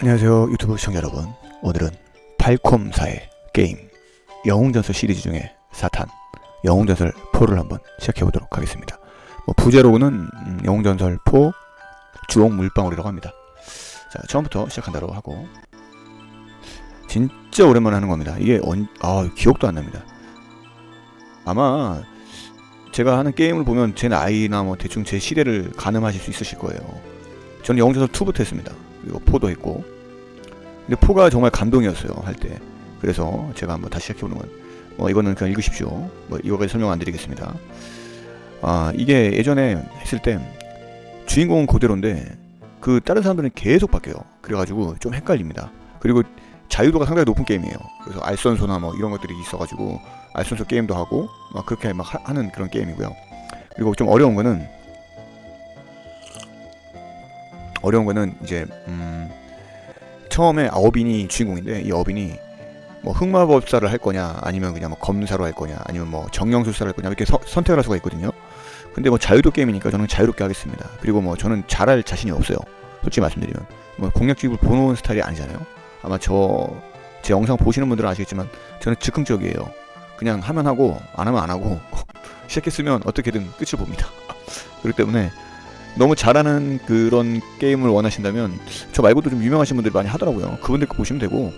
안녕하세요 유튜브 시청자 여러분. 오늘은 팔콤사의 게임 영웅전설 시리즈 중에 4탄 영웅전설 4를 한번 시작해보도록 하겠습니다. 부제로는 영웅전설 4 주옥 물방울이라고 합니다. 자, 처음부터 시작한다고 하고, 진짜 오랜만에 하는 겁니다. 이게 기억도 안 납니다. 아마 제가 하는 게임을 보면 제 나이나 뭐 대충 제 시대를 가늠하실 수 있으실 거예요. 저는 영웅전설 2부터 했습니다. 그리고 4도 했고, 근데 4가 정말 감동이었어요 할 때. 그래서 제가 한번 다시 시작해보는 건, 이거는 그냥 읽으십시오. 이거까지 설명 안 드리겠습니다. 이게 예전에 했을 때 주인공은 그대로인데 그 다른 사람들은 계속 바뀌어요. 그래가지고 좀 헷갈립니다. 그리고 자유도가 상당히 높은 게임이에요. 그래서 알선소나 뭐 이런 것들이 있어가지고 알선소 게임도 하고 막 그렇게 막 하는 그런 게임이고요. 그리고 좀 어려운 거는 이제 처음에 어빈이 주인공인데, 이 어빈이 뭐 흑마법사를 할 거냐, 아니면 그냥 뭐 검사로 할 거냐, 아니면 뭐 정령술사를 할 거냐, 이렇게 선택을 할 수가 있거든요. 근데 뭐 자유도 게임이니까 저는 자유롭게 하겠습니다. 그리고 뭐 저는 잘할 자신이 없어요. 솔직히 말씀드리면 뭐 공략집을 보는 스타일이 아니잖아요. 아마 제 영상 보시는 분들은 아시겠지만 저는 즉흥적이에요. 그냥 하면 하고 안 하면 안 하고 시작했으면 어떻게든 끝을 봅니다. 그렇기 때문에 너무 잘하는 그런 게임을 원하신다면 저 말고도 좀 유명하신 분들이 많이 하더라고요. 그분들 거 보시면 되고,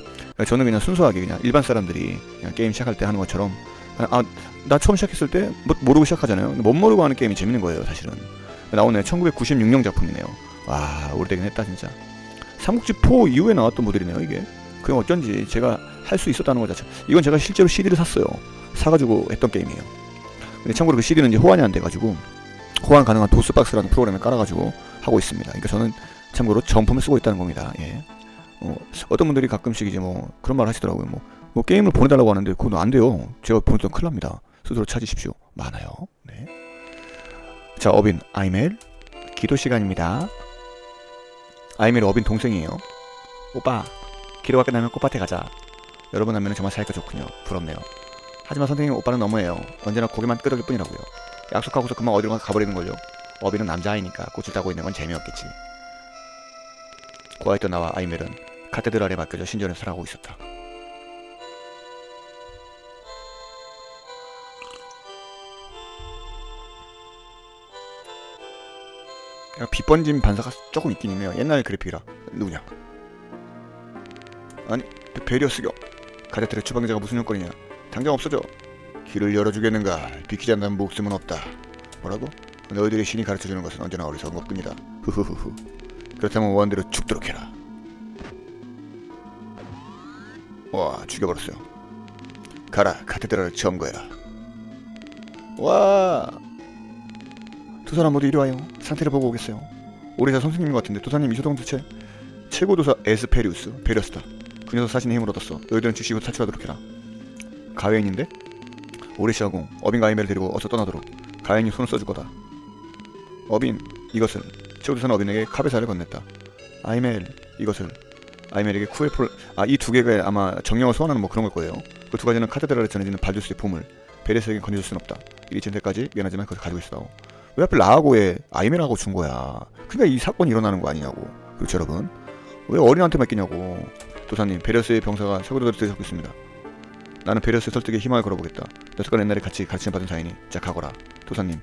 저는 그냥 순수하게 그냥 일반 사람들이 그냥 게임 시작할 때 하는 것처럼, 나 처음 시작했을 때 모르고 시작하잖아요. 못 모르고 하는 게임이 재밌는 거예요 사실은. 나오네. 1996년 작품이네요. 와, 오래되긴 했다 진짜. 삼국지 4 이후에 나왔던 모델이네요 이게. 그럼 어쩐지 제가 할 수 있었다는 것 자체. 이건 제가 실제로 CD를 샀어요. 사가지고 했던 게임이에요. 근데 참고로 그 CD는 이제 호환이 안 돼가지고, 호환 가능한 도스박스라는 프로그램을 깔아가지고 하고 있습니다. 그러니까 저는 참고로 정품을 쓰고 있다는 겁니다. 예. 어떤 분들이 가끔씩 이제 뭐 그런 말 하시더라고요. 뭐 게임을 보내달라고 하는데 그건 안 돼요. 제가 보내던 큰일 납니다. 스스로 찾으십시오. 많아요. 네. 자, 어빈 아이멜 기도 시간입니다. 아이멜 어빈 동생이에요. 오빠, 기도가 끝나면 꽃밭에 가자. 여러분 하면 정말 사이가 좋군요. 부럽네요. 하지만 선생님, 오빠는 너무해요. 언제나 고개만 끄덕일 뿐이라고요. 약속하고서 그만 어디론가 가버리는걸요. 어빈은 남자아이니까 꽃을 따고 있는 건 재미없겠지. 고아였던 나와 아이멜은 카테드랄에 맡겨져 신전에서 살아가고 있었다. 빛번진 반사가 조금 있긴 있네요. 옛날 그래픽이라. 누구냐? 아니, 베리어스교. 카테드랄 주방자가 무슨 용건이냐? 당장 없어져. 길을 열어주겠는가? 비키지 않는 목숨은 없다. 뭐라고? 너희들의 신이 가르쳐주는 것은 언제나 어리석은 것뿐이다. 후후후후. 그렇다면 원대로 죽도록 해라. 와, 죽여버렸어요. 가라, 카테드랄을 점거해라. 와, 두 사람 모두 이리 와요. 상태를 보고 오겠어요. 오리사 선생님 같은데 도사님 이소동 도체 최고 도사 에스페리우스 베렸스다. 그 녀석 사신의 힘을 얻었어. 너희들은 즉시 곧 탈출하도록 해라. 가웨인인데? 오리시아공, 어빈 가이멜을 데리고 어서 떠나도록. 가인이 손을 써줄 거다. 어빈, 이것을. 최고도사는 어빈에게 카베사를 건넸다. 아이멜, 이것을. 아이멜에게 쿠에폴. 이 두 개가 아마 정령을 소환하는 뭐 그런 걸 거예요. 그 두 가지는 카테드랄에 전해지는 발두스의 보물. 베레스에게 건네줄 순 없다. 이리 진 때까지 미안하지만 그걸 가지고 있어다오. 왜 하필 나하고에 아이멜하고 준 거야? 그러니까 이 사건이 일어나는 거 아니냐고. 그렇죠 여러분? 왜 어린한테 맡기냐고. 도사님, 베레스의 병사가 최고도사를 되찾고 있습니다. 나는 베레스의 설득에 희망을 걸어보겠다. 녀석과 옛날에 같이 가르침 받은 사이니. 자, 가거라. 도사님,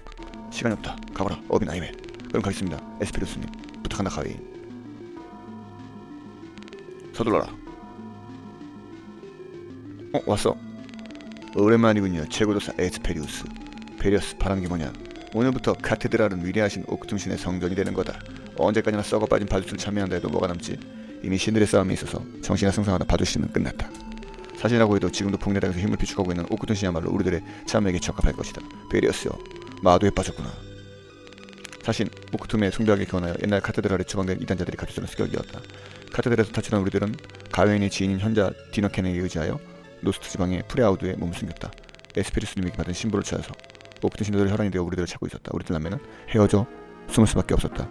시간이 없다. 가거라. 어빈 아이멜. 그럼 가겠습니다. 에스페리우스님, 부탁한다. 가웨인. 서둘러라. 왔어. 오랜만이군요. 최고도사 에스페리우스. 베리어스, 바라는 게 뭐냐? 오늘부터 카테드랄은 위대하신 오크툼신의 성전이 되는 거다. 언제까지나 썩어 빠진 바두스를 참여한다 해도 뭐가 남지? 이미 신들의 싸움에 있어서 정신이 승성하던 바두스는 끝났다. 사실이라고 해도 지금도 북내닥에서 힘을 비축하고 있는 오크툰신이야말로 우리들의 참여에게 적합할 것이다. 베리어스여, 마도에 빠졌구나. 사실 오크툼의 숭배하게 견하여 옛날 카테드랄에 주방된 이단자들이 가져주는 습격이었다. 카테드랄에서 탈출한 우리들은 가웨인의 지인인 현자 디너켄에게 의지하여 노스트 지방의 프레아우드에 몸을 숨겼다. 에스페리우스님에게 받은 신부를 찾아서 오크툰 신들의 혈안이 되어 우리들을 찾고 있었다. 우리들 남매는 헤어져 숨을 수밖에 없었다.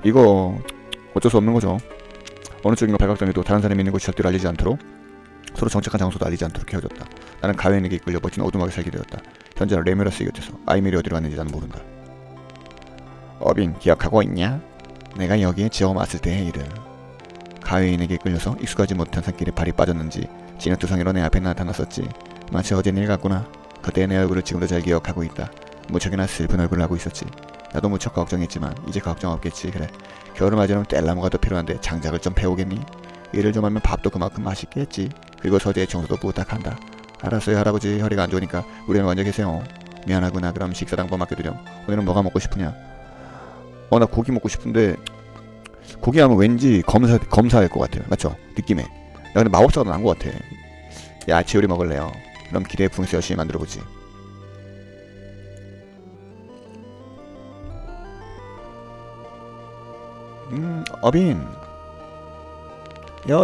이거 어쩔 수 없는 거죠. 어느 쪽인가 발각당해도 다른 사람이 있는 곳이 절대로 알리지 않도록, 서로 정착한 장소도 알리지 않도록 헤어졌다. 나는 가웨인에게 이끌려 멋진 어둠하게 살게 되었다. 현재는 레메라스의 곁에서 아이멜이 어디로 갔는지 나는 모른다. 어빈, 기억하고 있냐? 내가 여기에 처음 왔을 때의 일을. 가해인에게 끌려서 익숙하지 못한 산길에 발이 빠졌는지 진흙두성이로 내 앞에 나타났었지. 마치 어제 일 같구나. 그때 내 얼굴을 지금도 잘 기억하고 있다. 무척이나 슬픈 얼굴을 하고 있었지. 나도 무척 걱정했지만 이제 걱정 없겠지. 그래, 겨울을 맞이하면 뗄나무가 더 필요한데 장작을 좀 패오겠니? 일을 좀 하면 밥도 그만큼 맛있게 했지. 그리고 서재의 청소도 부탁한다. 알았어요 할아버지. 허리가 안 좋으니까 우리는 먼저 계세요. 미안하구나. 그럼 식사 당번 맡겨두렴. 오늘은 뭐가 먹고 싶으냐? 나 고기 먹고 싶은데 고기 하면 왠지 검사할 것 같아요. 맞죠? 느낌에. 야 근데 마법사가 난 것 같아. 야채 요리 먹을래요. 그럼 기대에 부응해서 열심히 만들어보지. 어빈.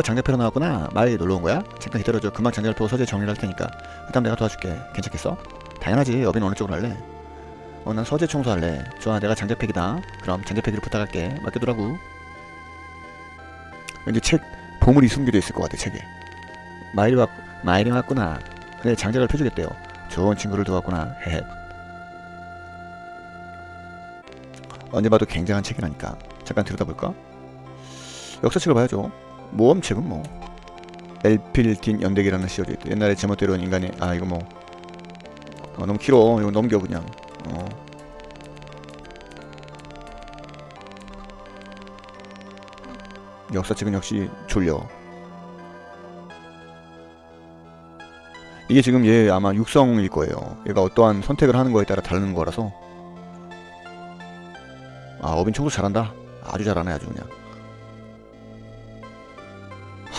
장작 패러 나왔구나. 마을에 놀러 온 거야? 잠깐 기다려줘. 금방 장작을 펴고 서재 정리를 할 테니까. 그다음 내가 도와줄게. 괜찮겠어? 당연하지. 어빈 어느 쪽으로 할래? 난 서재 청소할래. 좋아, 내가 장작 패기다. 그럼 장작 패기를 부탁할게. 맡겨두라고. 왠지 책 보물이 숨겨져 있을 것 같아. 책에. 마일이 왔구나. 그래, 장작을 펴주겠대요. 좋은 친구를 도왔구나. 헤헤. 언제 봐도 굉장한 책이라니까. 잠깐 들여다볼까? 역사책을 봐야죠. 모험책은 뭐 엘필딘 연대기라는 시절이 있대. 옛날에 제멋대로는 인간이 이거 뭐 너무 길어. 이거 넘겨 그냥. 역사책은 역시 졸려. 이게 지금 얘 아마 육성일 거예요. 얘가 어떠한 선택을 하는 거에 따라 다른 거라서. 어빈 청소 잘한다. 아주 잘하네. 아주 그냥.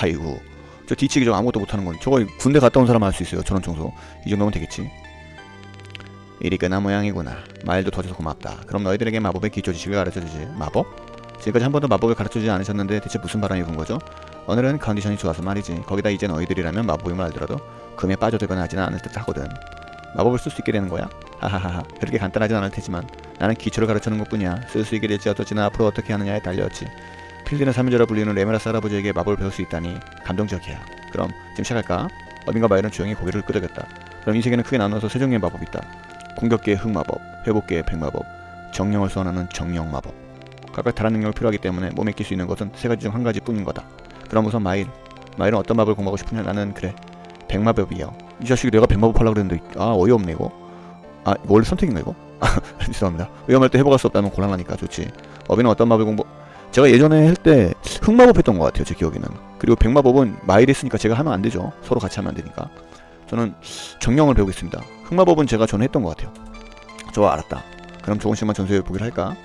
아이고, 저 뒤치기 저거 아무것도 못하는 건 저거 군대 갔다 온 사람 할 수 있어요. 저런 청소. 이 정도면 되겠지. 일이 끝난 모양이구나. 말도 더줘서 고맙다. 그럼 너희들에게 마법의 기초 지식을 가르쳐주지. 마법? 지금까지 한 번도 마법을 가르쳐주지 않으셨는데 대체 무슨 바람이 분 거죠? 오늘은 컨디션이 좋아서 말이지. 거기다 이제 너희들이라면 마법임을 알더라도 금에 빠져들거나 하지는 않을 듯 하거든. 마법을 쓸 수 있게 되는 거야? 하하하하. 그렇게 간단하진 않을 테지만 나는 기초를 가르치는 것뿐이야. 쓸 수 있게 될지 어떨지는 앞으로 어떻게 하느냐에 달려있지. 필드는 삼일자라 불리는 레메라스 할아버지에게 마법을 배울 수 있다니 감동적이야. 그럼 지금 시작할까? 어빈과 마일은 조용히 고개를 끄덕였다. 그럼 이 세계는 크게 나눠서 세 종류의 마법이 있다. 공격계의 흑마법, 회복계의 백마법, 정령을 소환하는 정령마법. 각각 다른 능력을 필요하기 때문에 몸에 끼 수 있는 것은 세 가지 중 한 가지뿐인 거다. 그럼 우선 마일은 어떤 마법을 공부하고 싶으냐? 나는 그래, 백마법이요. 이 자식이 내가 백마법 하려고 그랬는데 어이없네 이거. 이거 원래 선택인가 이거? 죄송합니다. 위험할 때 해보갈 수 없다면 곤란하니까 좋지. 어빈은 어떤 마법을 제가 예전에 할 때 흑마법 했던 것 같아요. 제 기억에는. 그리고 백마법은 마일 했으니까 제가 하면 안 되죠. 서로 같이 하면 안 되니까. 저는 정령을 배우겠습니다. 흑마법은 제가 전에 했던 것 같아요. 좋아, 알았다. 그럼 조금씩만 전수해 보기를 할까?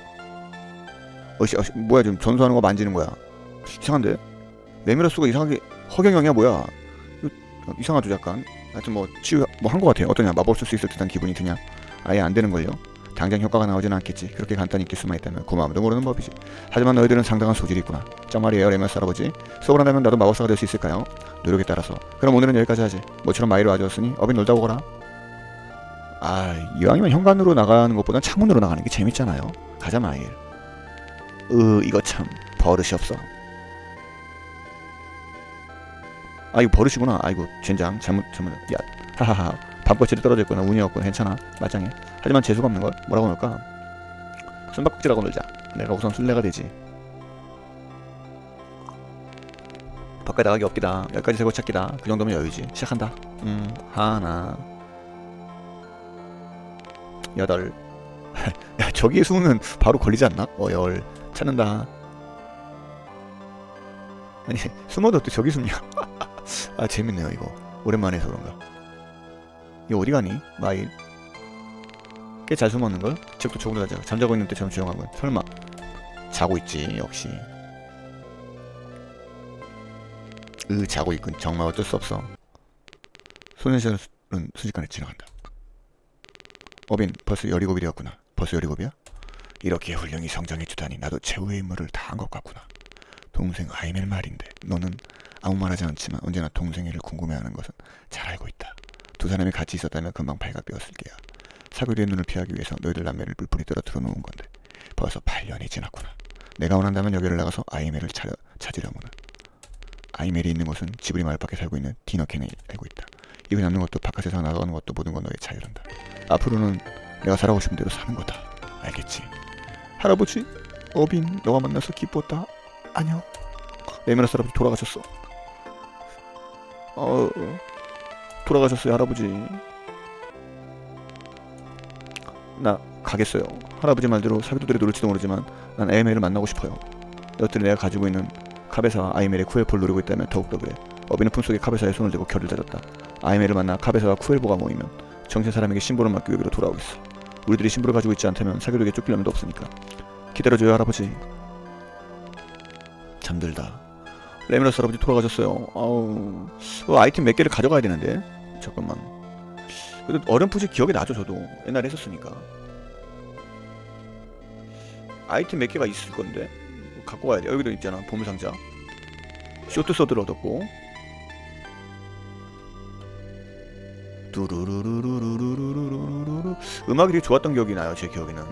뭐야, 지금 전수하는 거 만지는 거야. 이상한데? 레미라스가 이상하게 허경영이야 뭐야? 이상하죠 약간. 하여튼 뭐 치유 뭐 한 것 같아요. 어떠냐? 마법 쓸 수 있을 듯한 기분이 드냐? 아예 안 되는걸요? 당장 효과가 나오지는 않겠지. 그렇게 간단히 익힐 수만 있다면 고마움도 모르는 법이지. 하지만 너희들은 상당한 소질이 있구나. 정 말이에요, 레미라스 할아버지. 수업을 한다면 나도 마법사가 될 수 있을까요? 노력에 따라서. 그럼 오늘은 여기까지 하지. 모처럼 마이로 와주었으니 어빈 놀다 오거라. 이왕이면 현관으로 나가는 것보단 창문으로 나가는 게 재밌잖아요. 가자 마일. 이거 참 버릇이 없어. 이거 버릇이구나. 아이고 젠장 잘못. 야, 하하하. 밤거칠이 떨어져 있구나. 운이 없구나. 괜찮아. 말짱해. 하지만 재수가 없는 걸 뭐라고 놀까? 숨바꼭질하고 놀자. 내가 우선 술래가 되지. 바깥에 나가기 없기다. 여기까지 세고 찾기다. 그 정도면 여유지. 시작한다. 하나, 여덟. 야, 저기에 숨으면 바로 걸리지 않나? 열. 찾는다. 아니, 숨어도 또 저기 숨냐? 재밌네요 이거. 오랜만에 해서 그런가. 이거 어디 가니? 마일. 꽤 잘 숨었는걸? 책도 조금 더 잠자고 있는 때처럼 조용한걸. 설마 자고 있지. 역시 자고 있군. 정말 어쩔 수 없어. 소년시절은 순식간에 지나간다. 어빈 벌써 17이었구나. 벌써 17이야? 이렇게 훌륭히 성장해주다니 나도 최후의 임무를 다 한 것 같구나. 동생 아이멜 말인데 너는 아무 말 하지 않지만 언제나 동생애를 궁금해하는 것은 잘 알고 있다. 두 사람이 같이 있었다면 금방 발각되었을 게야. 사교리의 눈을 피하기 위해서 너희들 남매를 뿔뿔이 떨어뜨려 놓은 건데 벌써 8년이 지났구나. 내가 원한다면 여기를 나가서 아이멜을 찾으려무는. 아이멜이 있는 곳은 지브리 마을 밖에 살고 있는 디너켄이 알고 있다. 입에 남는 것도 바깥 세상 나가는 것도 모든 건 너의 자유란다. 앞으로는 내가 살아고 싶은 대로 사는 거다. 알겠지? 할아버지, 어빈 너가 만나서 기뻤다. 안녕. 레미너스 할아버지 돌아가셨어. 어, 돌아가셨어요 할아버지. 나 가겠어요. 할아버지 말대로 사기도들이 노릴지도 모르지만 난 아이멜을 만나고 싶어요. 너희들이 내가 가지고 있는 카베사와 아이멜의 쿠엘포를 노리고 있다면 더욱더 그래. 어비는 품속에 카베사의 손을 대고 결을 다졌다. 아이멜을 만나 카베사와 쿠엘보가 모이면 정신 사람에게 신부를 맡기고 여기로 돌아오겠어. 우리들이 신부를 가지고 있지 않다면 사기도에게 쫓길 놈도 없으니까. 기다려줘요 할아버지. 잠들다. 레미너스 할아버지 돌아가셨어요. 아우, 아이템 몇 개를 가져가야 되는데. 잠깐만. 그래도 어렴풋이 기억이 나죠 저도. 옛날에 했었으니까. 아이템 몇 개가 있을 건데 갖고 가야 돼. 여기도 있잖아 보물상자. 쇼트서드를 얻었고. 뚜루루루루루루루루루루. 음악이 되게 좋았던 기억이 나요 제 기억에는.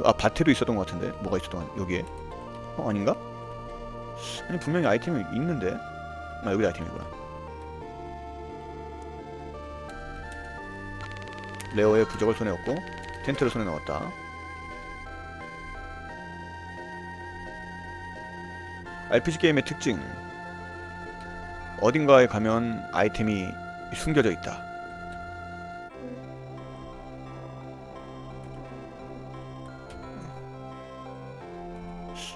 아 밭에도 있었던 것 같은데. 뭐가 있었던 것 여기에. 아닌가? 아니 분명히 아이템이 있는데. 아 여기 아이템이구나. 레어의 부적을 손에 얻고 텐트를 손에 넣었다. RPG 게임의 특징. 어딘가에 가면 아이템이 숨겨져 있다.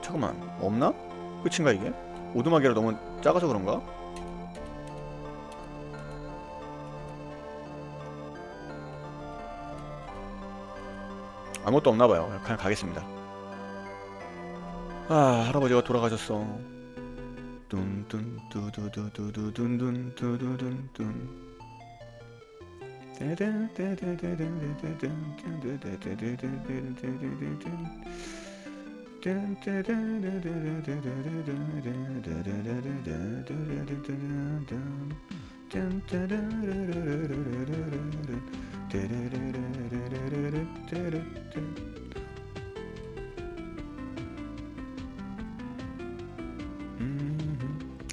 잠깐만 없나? 끝인가 이게? 오두막이라 너무 작아서 그런가? 아무것도 없나봐요. 그냥 가겠습니다. 아 할아버지가 돌아가셨어. 뚠뚠뚜두두두두둔둔두두둔둔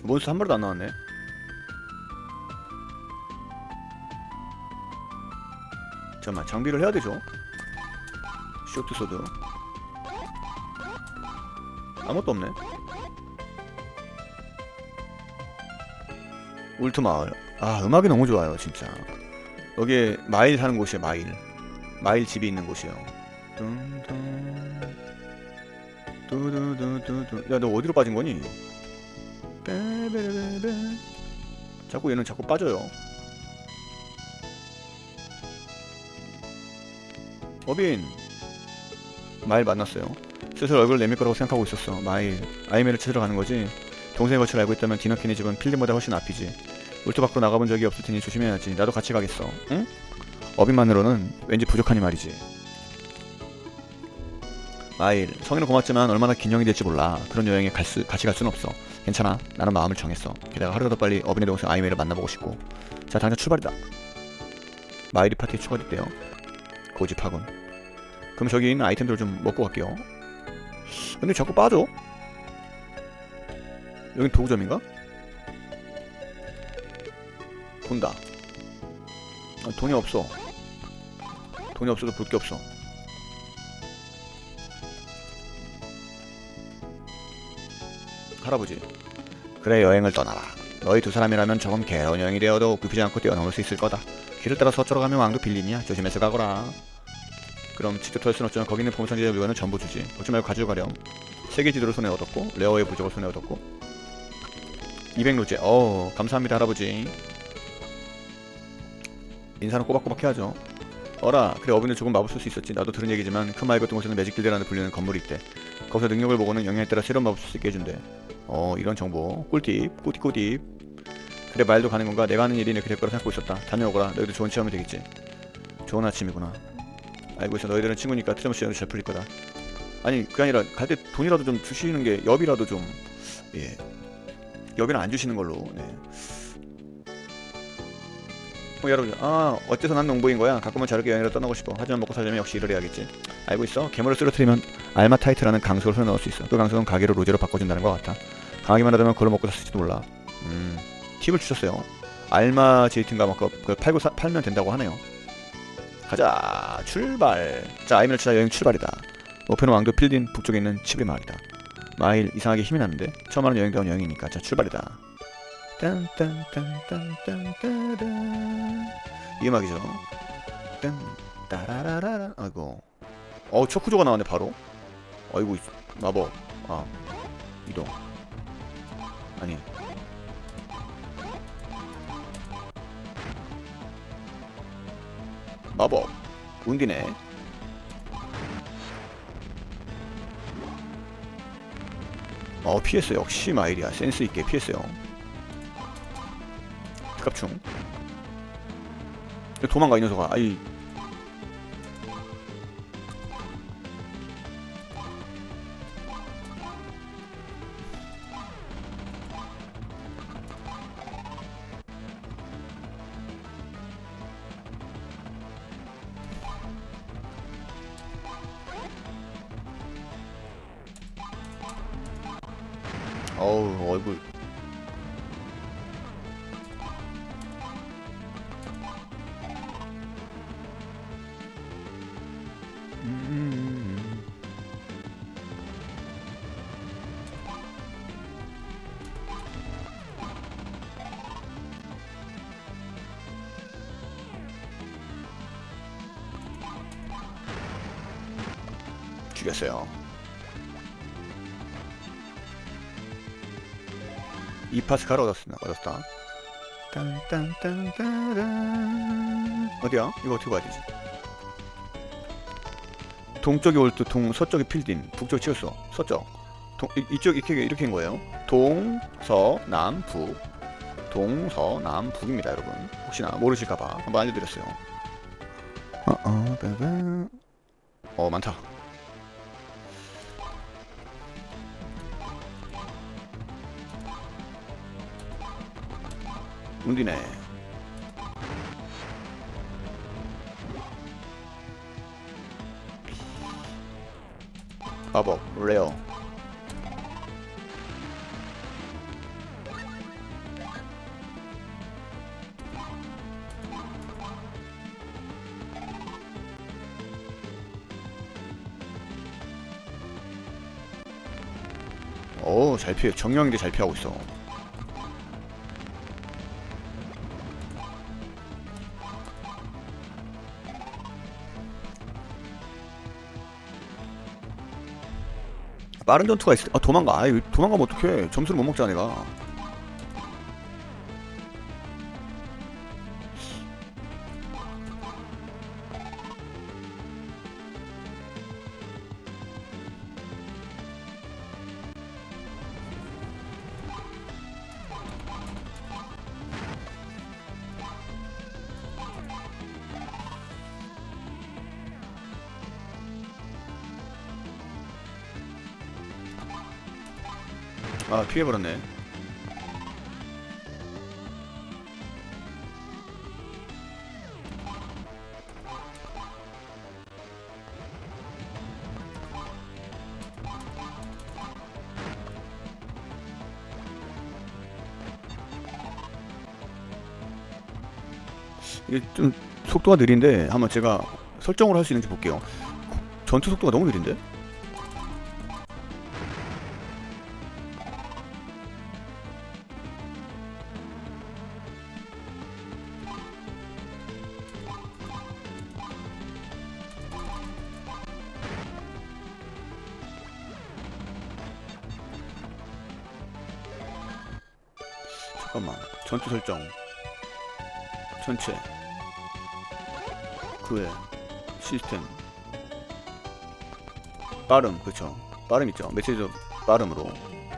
몬스터 한 마리도 안 나왔네. 잠깐만 장비를 해야 되죠. 쇼트소드 아무것도 없네. 울트마을. 아 음악이 너무 좋아요 진짜. 여기에 마일 사는 곳이에요. 마일 집이 있는 곳이에요. 야 너 어디로 빠진 거니? 자꾸 얘는 자꾸 빠져요. 어빈 마일 만났어요. 슬슬 얼굴을 내밀 거라고 생각하고 있었어. 마일 아이멜을 찾으러 가는 거지. 동생의 거치를 알고 있다면 디너키네 집은 필름보다 훨씬 앞이지. 울트 밖으로 나가본 적이 없을 테니 조심해야지. 나도 같이 가겠어. 응? 어빈만으로는 왠지 부족하니 말이지. 마일 성인은 고맙지만 얼마나 긴 여행이 될지 몰라. 그런 여행에 같이 갈 순 없어. 괜찮아. 나는 마음을 정했어. 게다가 하루라도 빨리 어빈의 동생 아이멜을 만나보고 싶고. 자 당장 출발이다. 마일이 파티에 추가됐대요. 고집하군. 그럼 저기 있는 아이템들을 좀 먹고 갈게요. 근데 자꾸 빠져. 여긴 도구점인가? 본다. 아, 돈이 없어. 돈이 없어도 볼 게 없어. 할아버지. 그래 여행을 떠나라. 너희 두 사람이라면 조금 괴로운 여행이 되어도 굽히지 않고 뛰어넘을 수 있을 거다. 길을 따라 서쪽으로 가면 왕도 빌리니야. 조심해서 가거라. 그럼 직접 털 순 없지만 거기 있는 보물상자의 물건은 전부 주지. 걱정 말고 가지고 가렴. 세계 지도를 손에 얻었고 레어의 부적을 손에 얻었고 200로제. 감사합니다 할아버지. 인사는 꼬박꼬박 해야죠. 어라 그래 어빈도 조금 마법 쓸 수 있었지. 나도 들은 얘기지만 큰 마을 같은 곳에는 매직길드라는 불리는 건물이 있대. 거기서 능력을 보고는 영향에 따라 새로운 마법 쓸 수 있게 해준대. 이런 정보 꿀팁 꿀팁. 그래 말도 가는 건가? 내가 하는 일이 이렇게 될 거라 생각하고 있었다. 다녀오거라. 너희도 좋은 체험이 되겠지. 좋은 아침이구나. 알고 있어. 너희들은 친구니까 틀림없이 잘 풀릴 거다. 아니 그게 아니라 갈 때 돈이라도 좀 주시는 게 엽이라도 좀 예. 엽이는 안 주시는 걸로. 네. 여러분 어째서 난 농부인 거야? 가끔은 자유롭게 여행을 떠나고 싶어. 하지만 먹고 살려면 역시 일을 해야겠지. 알고 있어. 괴물을 쓰러뜨리면 알마타이트라는 강석을 손에 넣을 수 있어. 그 강석은 가게로 로제로 바꿔준다는 것 같아. 강하기만 하다면 그걸 먹고 살지도 몰라. 팁을 주셨어요. 알마제이트인가 막 그걸 팔면 된다고 하네요. 가자 출발. 자 아이멜을 찾아 여행 출발이다. 목표는 왕도 필딘 북쪽에 있는 치브리 마을이다. 마일 이상하게 힘이 나는데 처음 하는 여행다운 여행이니까. 자, 출발이다. 딴딴딴딴딴딴. 이 음악이죠. 딴 따라라라라. 아이고. 첫 구조가 나왔네 바로. 아이고, 마법. 아, 이동. 아니. 마법. 운디네. 피했어. 역시 마일이야. 센스 있게 피했어요. 갑충. 도망가 이 녀석아. 아이. 어우, 얼굴. 죽였어요. 이 파스칼 얻었다. 딴딴딴따란. 어디야? 이거 어떻게 봐야 되지? 동쪽이 올드, 서쪽이 필딘, 북쪽 치웠어. 서쪽. 이쪽 이렇게 한 거예요. 동, 서, 남, 북. 동, 서, 남, 북입니다, 여러분. 혹시나 모르실까봐 한번 알려드렸어요. 많다. 운디네. 마법 레어. 잘 피해. 정령인데 잘 피하고 있어. 빠른 전투가 있을 때, 도망가. 아이, 도망가면 어떡해. 점수를 못 먹잖아, 내가. 피해버렸네. 이게 좀 속도가 느린데 한번 제가 설정을 할 수 있는지 볼게요. 전투 속도가 너무 느린데? 잠깐만. 전투 설정 전체 그외 시스템 빠름. 그쵸, 빠름 있죠. 메시지 빠름으로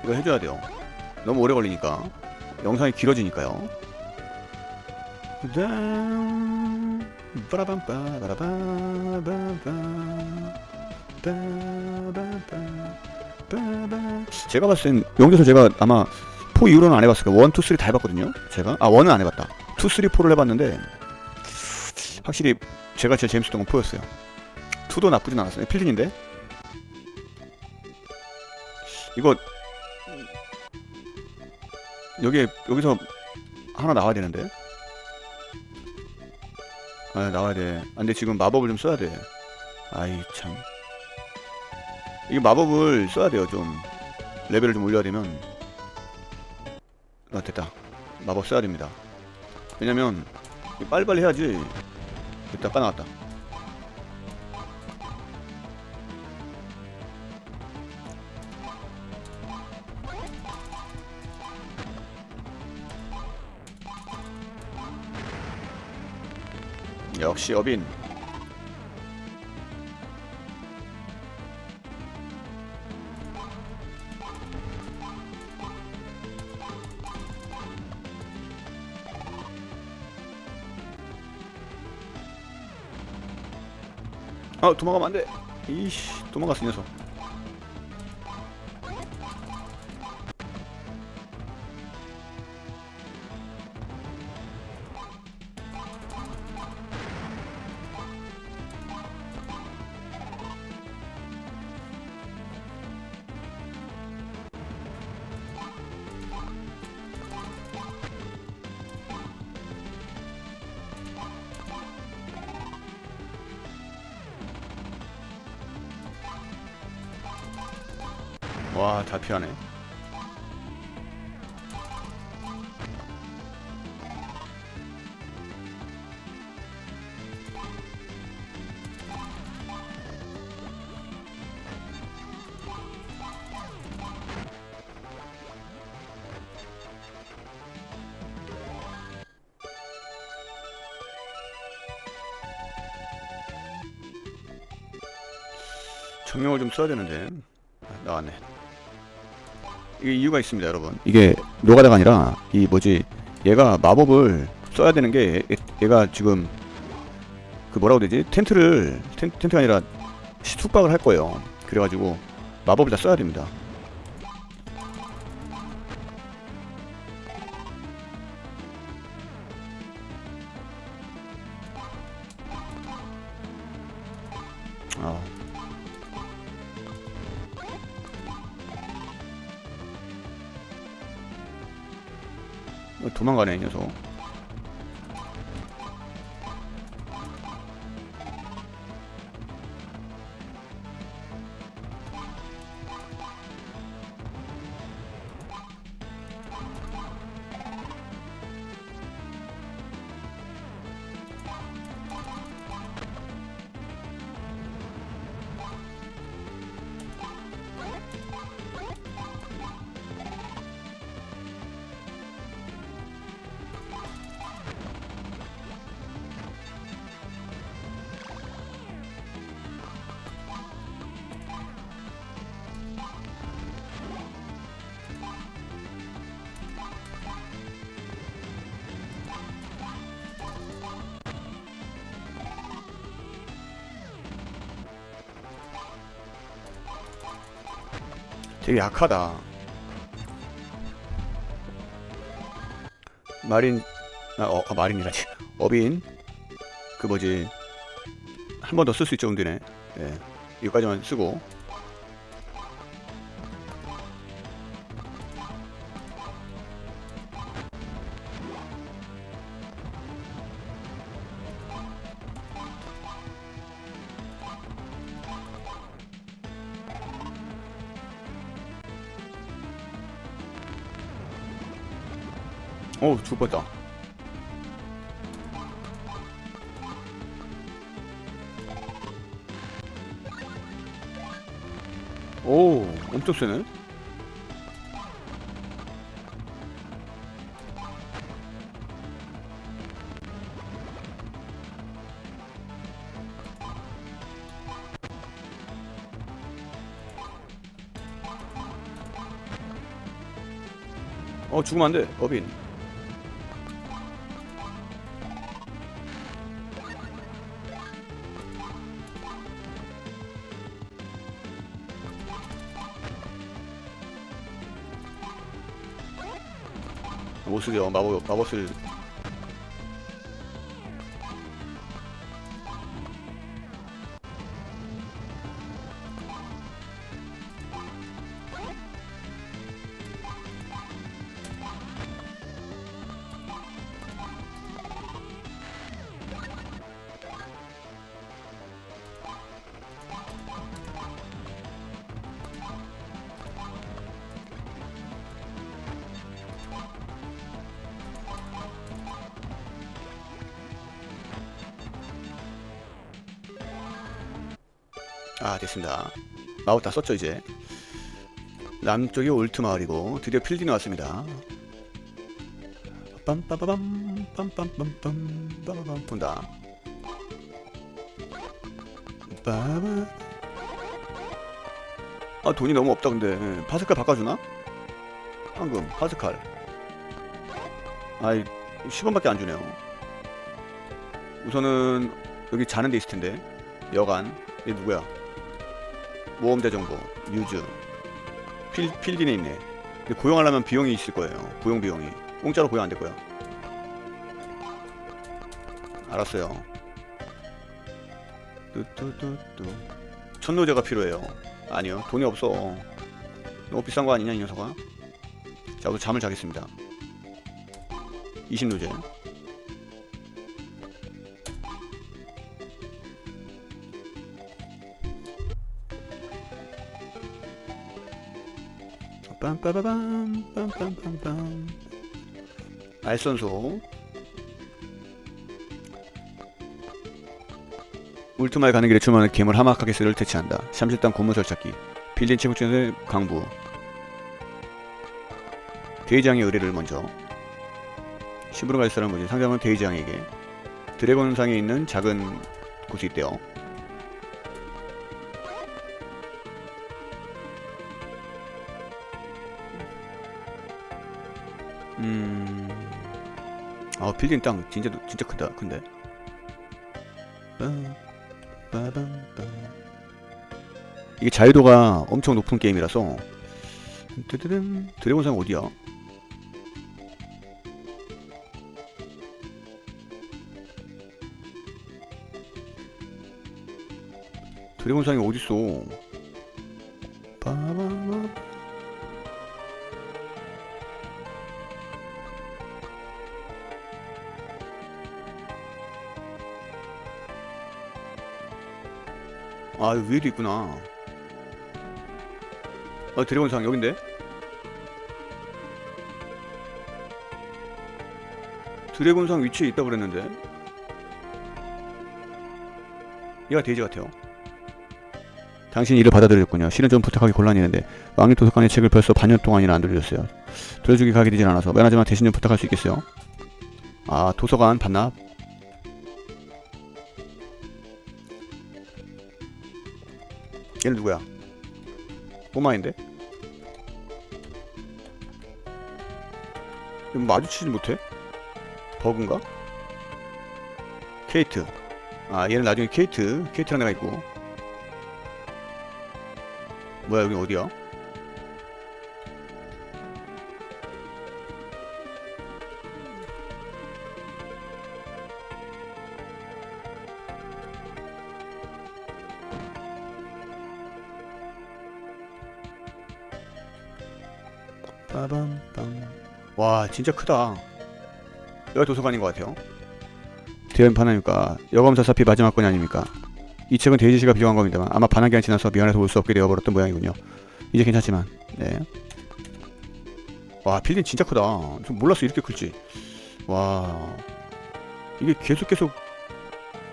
이거 해줘야 돼요. 너무 오래 걸리니까 영상이 길어지니까요. 제가 봤을 땐 여기서 제가 아마 4 이후로는 안 해봤을 거예요. 1, 2, 3 다 해봤거든요. 제가 1은 안 해봤다. 2, 3, 4를 해봤는데 확실히 제가 제일 재밌었던 건 4였어요. 2도 나쁘진 않았어요. 필린인데 이거 여기서 하나 나와야 되는데. 나와야 돼. 근데 지금 마법을 좀 써야 돼. 아이 참, 이게 마법을 써야 돼요 좀. 레벨을 좀 올려야 되면. 아, 됐다. 마법 써야 됩니다. 왜냐면 빨리빨리 해야지. 됐다, 까나갔다. 역시 어빈. 아, 도망가면 안돼. 이씨, 도망갔어 이 녀석. 와, 다 피하네. 정령을 좀 써야 되는데. 아, 나왔네. 이게 이유가 있습니다, 여러분. 이게 노가다가 아니라 이 뭐지, 얘가 마법을 써야 되는 게 얘가 지금 그 뭐라고 되지? 텐트가 아니라 숙박을 할 거예요. 그래가지고 마법을 다 써야 됩니다. 아. 도망가네 이 녀석. 되게 약하다. 마린, 마린이라지. 어빈. 그 뭐지. 한 번 더 쓸 수 있죠, 은근에. 예. 이거까지만 쓰고. 죽을 뻔했다. 오, 엄청 세네. 죽으면 안 돼, 어빈. 못 쓰죠. 마법 쓸. 아, 됐습니다. 마법 다 썼죠 이제. 남쪽이 올트 마을이고 드디어 필드 나왔습니다. 빰빠바밤 빰빰빰빰 빠바밤 본다. 빠바. 아, 돈이 너무 없다. 근데 파스칼 바꿔주나? 황금 파스칼. 아이, 10원밖에 안 주네요. 우선은 여기 자는 데 있을 텐데. 여관. 얘 누구야? 모험대 정보 뉴즈. 필딘에 있네. 근데 고용하려면 비용이 있을 거예요. 고용 비용이. 공짜로 고용 안 될 거야. 알았어요. 뚜뚜뚜뚜. 천노제가 필요해요. 아니요, 돈이 없어. 너무 비싼 거 아니냐 이 녀석아. 자, 우선 잠을 자겠습니다. 20노제. 빰빠바밤 빰빰빰빰. 알선소. 울트마에 가는 길에 출마하는 괴물 하마카게스를 대체한다. 샴실당 고문 설착기. 빌린 체육전의 강부. 대의장의 의뢰를 먼저. 시부로 갈 사람은 뭐지? 상대방은 대의장에게. 드래곤상에 있는 작은 곳이 있대요. 아, 빌린 땅 진짜 크다. 근데 이게 자유도가 엄청 높은 게임이라서. 드래곤상 어디야? 드래곤상이 어딨어? 빠바바. 아, 여기 위에도 있구나. 아, 드래곤상 여긴데? 드래곤상 위치에 있다고 그랬는데. 얘가 돼지 같아요. 당신이 이를 받아들였군요. 실은 좀 부탁하기 곤란했는데 왕립 도서관의 책을 벌써 반년 동안이나 안 돌려줬어요. 돌려주기 가게 되진 않아서. 미안하지만 대신 좀 부탁할 수 있겠어요? 아, 도서관 반납. 얘는 누구야? 꼬마인데? 마주치지 못해? 버그인가? 케이트. 아, 얘는 나중에 케이트랑 내가 있고. 뭐야, 여기 어디야? 빠밤빰. 와, 진짜 크다. 여기가 도서관인 것 같아요. 대연 판하니까 여검사 사피 마지막 건이 아닙니까? 이 책은 데이지씨가 비교한 겁니다만 아마 반환기간 지나서 미안해서 올 수 없게 되어버렸던 모양이군요. 이제 괜찮지만. 네. 와, 필린 진짜 크다. 좀 몰랐어 이렇게 클지. 와, 이게 계속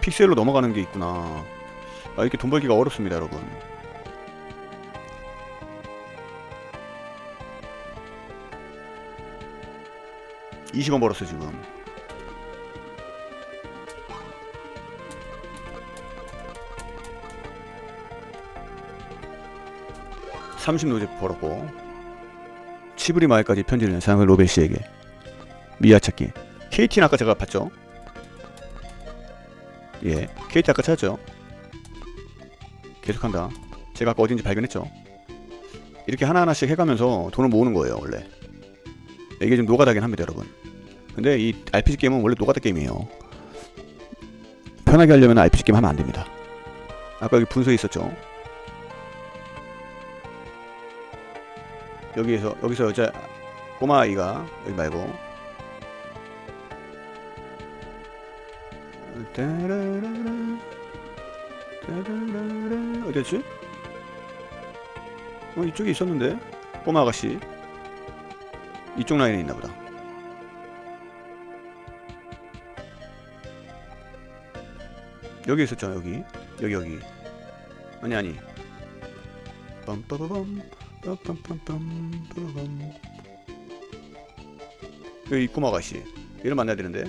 픽셀로 넘어가는 게 있구나. 아, 이렇게 돈 벌기가 어렵습니다 여러분. $20 벌었어 지금. $30노제 벌었고. 치브리 마을까지 편지를 사용한 로벨 씨에게. 미아 찾기. KT는 아까 제가 봤죠? 예, KT 아까 찾았죠? 계속한다. 제가 아까 어딘지 발견했죠? 이렇게 하나하나씩 해가면서 돈을 모으는 거예요 원래. 이게 좀 노가다긴 합니다 여러분. 근데 이 RPG 게임은 원래 노가다 게임이에요. 편하게 하려면 RPG 게임 하면 안됩니다. 아까 여기 분수에 있었죠? 여기서 여자 꼬마아이가, 여기 말고 어디였지? 이쪽에 있었는데? 꼬마 아가씨 이쪽 라인에 있나보다. 여기 있었잖아. 여기. 아니. 빰빠바밤 빰빰빰빰 빠바밤. 여기 입구마 아가씨. 얘를 만나야 되는데.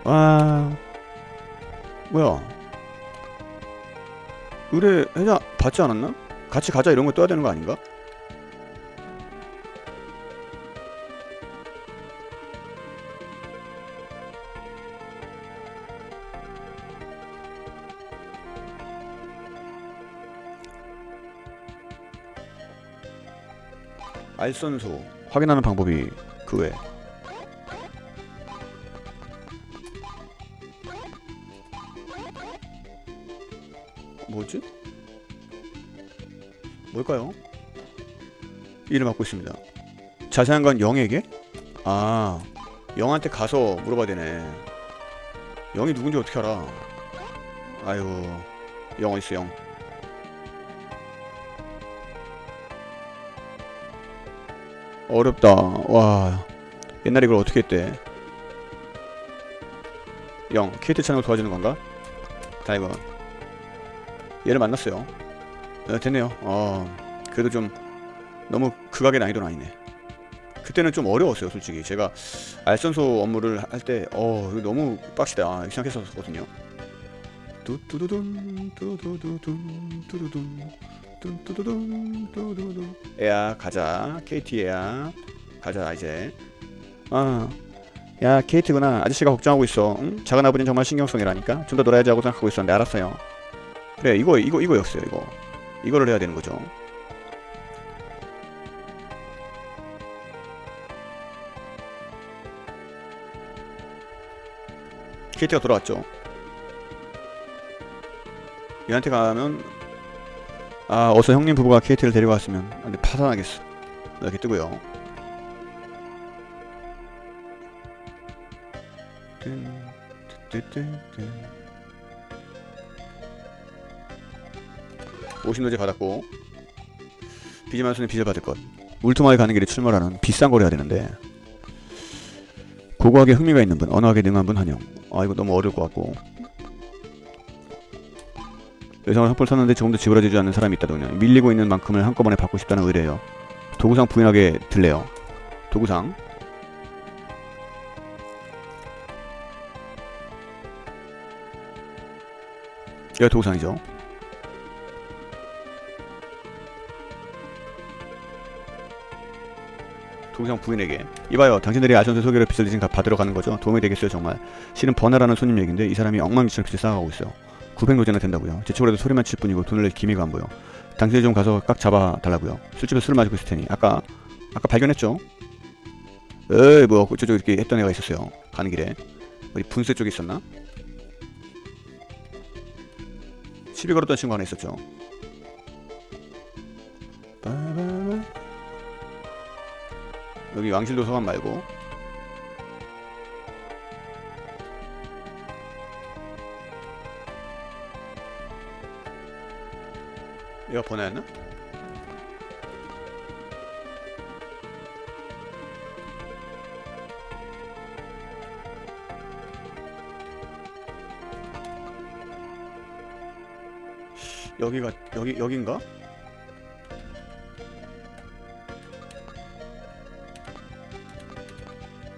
아, 뭐야? 의뢰 해자 받지 않았나? 같이 가자 이런 거 떠야 되는 거 아닌가? 알선소 확인하는 방법이 그 외. 뭐지? 뭘까요? 일을 맡고 있습니다. 자세한 건 영에게? 아, 영한테 가서 물어봐야 되네. 영이 누군지 어떻게 알아? 아유, 영 어딨어 영. 어렵다. 와, 옛날에 이걸 어떻게 했대? 영, 케이트 찾는 걸 도와주는 건가? 다이버. 얘를 만났어요. 됐네요. 그래도 좀 너무 극악의 난이도는 아니네. 그때는 좀 어려웠어요, 솔직히. 제가 알선소 업무를 할 때, 이거 너무 빡시다 이렇게 생각했었거든요. 뚜뚜두둔 뚜두두둔 뚜두둔 뚜두둔 뚜두둔. 애야 가자. 케이티 애야 가자 이제. 야 케이트구나. 아저씨가 걱정하고 있어. 응? 작은 아버지는 정말 신경성이라니까. 좀 더 놀아야지 하고 생각하고 있었는데 알았어요. 그래 이거였어요. 이거를 해야 되는 거죠. 케이트가 돌아왔죠. 얘한테 가면 어서 형님 부부가 케이트를 데리고 왔으면. 근데 파산하겠어. 이렇게 뜨고요. 50노제 받았고 빚을 손에 빚을 받을 것. 울투마을 가는 길에 출몰하는 비싼 걸 해야 되는데 고고하게 흥미가 있는 분, 언어학에 능한 분 환영. 이거 너무 어려울 것 같고. 여성을 헛볼 샀는데 조금도 지불해주지 않는 사람이 있다더군요. 밀리고 있는 만큼을 한꺼번에 받고 싶다는 의뢰예요. 도구상 부인하게 들래요. 도구상. 여기가 도구상이죠. 도구상 부인에게 이봐요, 당신들이 아전세 소개로 빚을 지금 받으러 가는 거죠? 도움이 되겠어요 정말. 실은 버나라는 손님 얘긴데 이 사람이 엉망진창 빚을 쌓아가고 있어요. 900노제나 된다고요. 제 쪽으로도 소리만 칠 뿐이고 돈을 낼 기미가 안 보여. 당신이 좀 가서 깍 잡아달라고요. 술집에 술을 마시고 있을 테니. 아까 발견했죠? 에이 뭐 저쪽 이렇게 했던 애가 있었어요. 가는 길에. 어디 분쇄 쪽에 있었나? 시비 걸었던 친구 하나 있었죠. 여기 왕실도서관 말고 얘가 번화였나? 여긴가?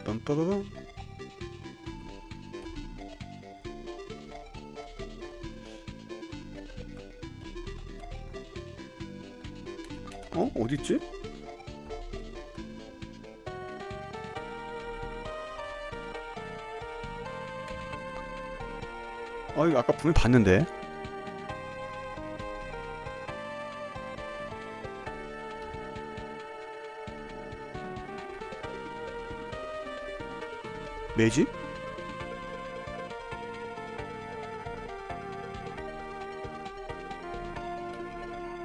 빰빠바밤. 어딨지? 이거 아까 분명히 봤는데. 매직?